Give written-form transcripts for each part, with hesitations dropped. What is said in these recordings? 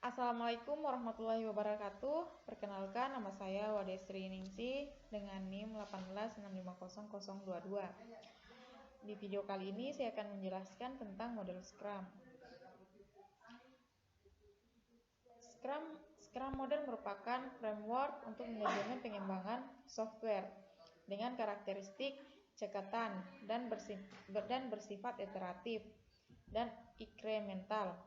Assalamualaikum warahmatullahi wabarakatuh. Perkenalkan, nama saya Wadestri Ningsi dengan NIM 186500022. Di video kali ini saya akan menjelaskan tentang model Scrum. Scrum model merupakan framework untuk manajemen pengembangan software dengan karakteristik cekatan dan bersifat iteratif dan inkremental.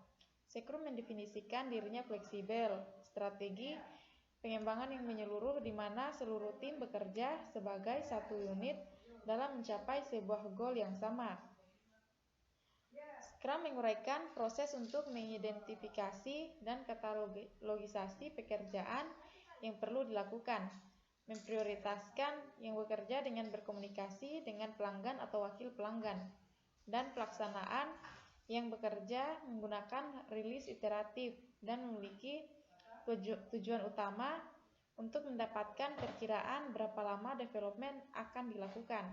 Scrum mendefinisikan dirinya fleksibel, strategi pengembangan yang menyeluruh di mana seluruh tim bekerja sebagai satu unit dalam mencapai sebuah goal yang sama. Scrum menguraikan proses untuk mengidentifikasi dan katalogisasi pekerjaan yang perlu dilakukan, memprioritaskan yang bekerja dengan berkomunikasi dengan pelanggan atau wakil pelanggan, dan pelaksanaan yang bekerja menggunakan rilis iteratif dan memiliki tujuan utama untuk mendapatkan perkiraan berapa lama development akan dilakukan.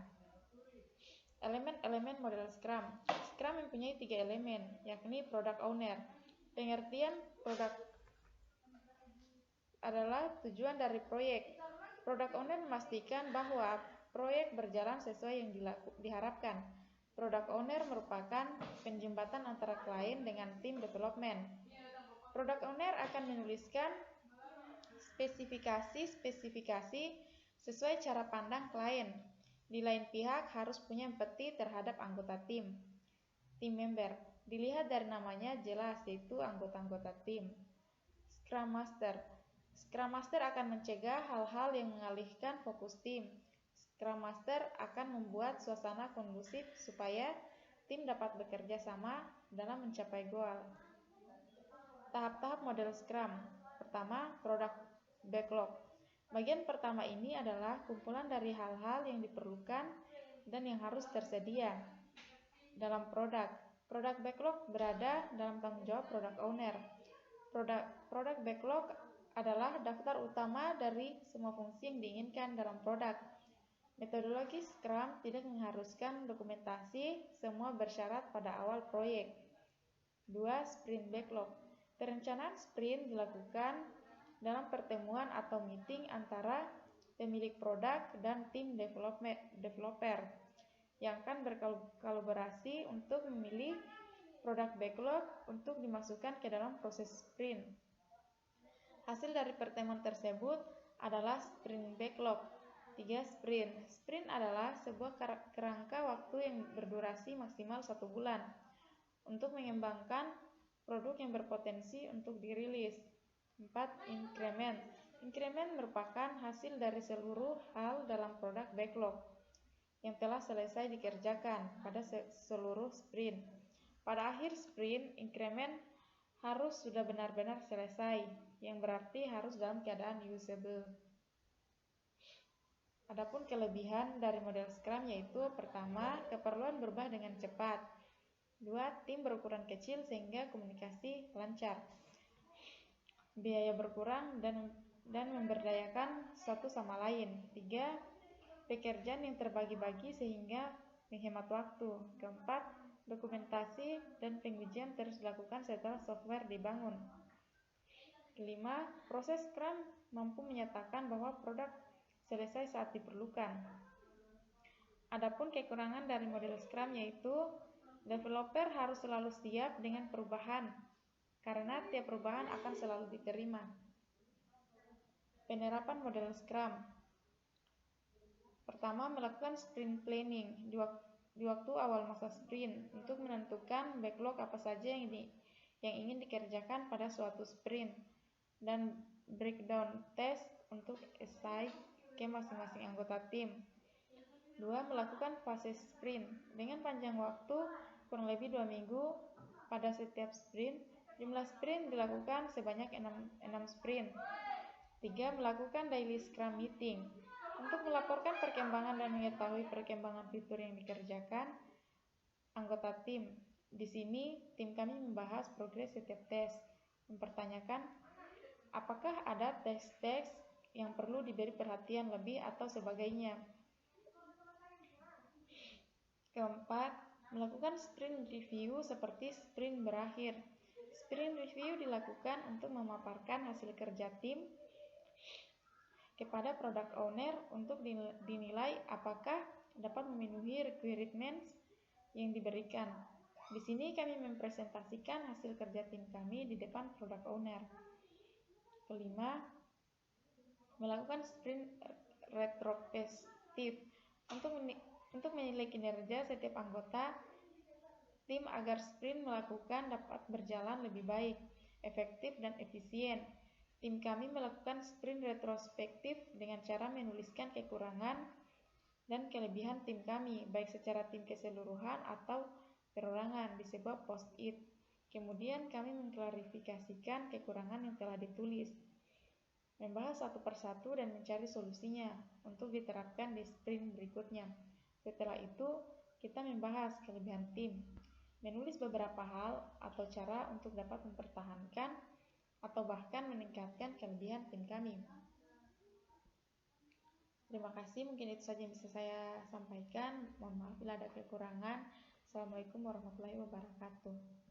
Elemen-elemen model Scrum. Scrum mempunyai 3 elemen, yakni Product Owner. Pengertian produk adalah tujuan dari proyek. Product Owner memastikan bahwa proyek berjalan sesuai yang diharapkan. Product Owner merupakan penjembatan antara klien dengan tim development. Product Owner akan menuliskan spesifikasi sesuai cara pandang klien. Di lain pihak harus punya empati terhadap anggota tim. Team member dilihat dari namanya jelas, yaitu anggota-anggota tim. Scrum Master. Scrum Master akan mencegah hal-hal yang mengalihkan fokus tim. Scrum Master akan membuat suasana kondusif supaya tim dapat bekerja sama dalam mencapai goal. Tahap-tahap model Scrum. Pertama, Product Backlog. Bagian pertama ini adalah kumpulan dari hal-hal yang diperlukan dan yang harus tersedia dalam produk. Product Backlog berada dalam tanggung jawab Product Owner. Product Backlog adalah daftar utama dari semua fungsi yang diinginkan dalam produk. Metodologi Scrum tidak mengharuskan dokumentasi semua bersyarat pada awal proyek. 2. Sprint Backlog. Perencanaan sprint dilakukan dalam pertemuan atau meeting antara pemilik produk dan tim developer yang akan berkolaborasi untuk memilih product backlog untuk dimasukkan ke dalam proses sprint. Hasil dari pertemuan tersebut adalah sprint backlog. 3. Sprint. Sprint adalah sebuah kerangka waktu yang berdurasi maksimal 1 bulan untuk mengembangkan produk yang berpotensi untuk dirilis. 4. Increment. Increment merupakan hasil dari seluruh hal dalam produk backlog yang telah selesai dikerjakan pada seluruh sprint. Pada akhir sprint, increment harus sudah benar-benar selesai, yang berarti harus dalam keadaan usable. Adapun kelebihan dari model Scrum yaitu pertama, keperluan berubah dengan cepat. 2. Tim berukuran kecil sehingga komunikasi lancar. Biaya berkurang dan memberdayakan satu sama lain. 3. Pekerjaan yang terbagi-bagi sehingga menghemat waktu. Keempat, dokumentasi dan pengujian terus dilakukan setelah software dibangun. Kelima, proses Scrum mampu menyatakan bahwa produk selesai saat diperlukan. Adapun kekurangan dari model Scrum yaitu developer harus selalu siap dengan perubahan karena tiap perubahan akan selalu diterima. Penerapan model Scrum. Pertama, melakukan sprint planning di waktu awal masa sprint untuk menentukan backlog apa saja yang ingin dikerjakan pada suatu sprint dan breakdown test untuk assign ke masing-masing anggota tim. 2. Melakukan fase sprint dengan panjang waktu kurang lebih 2 minggu pada setiap sprint. Jumlah sprint dilakukan sebanyak 6 sprint. 3. Melakukan daily Scrum meeting untuk melaporkan perkembangan dan mengetahui perkembangan fitur yang dikerjakan anggota tim. Di sini tim kami membahas progres setiap tes, mempertanyakan apakah ada teks-teks yang perlu diberi perhatian lebih atau sebagainya. Keempat, melakukan sprint review seperti sprint berakhir. Sprint review dilakukan untuk memaparkan hasil kerja tim kepada product owner untuk dinilai apakah dapat memenuhi requirements yang diberikan. Di sini kami mempresentasikan hasil kerja tim kami di depan product owner. Kelima, melakukan sprint retrospective untuk menilai kinerja setiap anggota tim agar sprint melakukan dapat berjalan lebih baik, efektif, dan efisien. Tim kami melakukan sprint retrospektif dengan cara menuliskan kekurangan dan kelebihan tim kami, baik secara tim keseluruhan atau perorangan di sebuah post-it. Kemudian kami mengklarifikasikan kekurangan yang telah ditulis, membahas satu persatu dan mencari solusinya untuk diterapkan di sprint berikutnya. Setelah itu, kita membahas kelebihan tim, menulis beberapa hal atau cara untuk dapat mempertahankan atau bahkan meningkatkan kelebihan tim kami. Terima kasih, mungkin itu saja yang bisa saya sampaikan. Mohon maaf bila ada kekurangan. Assalamualaikum warahmatullahi wabarakatuh.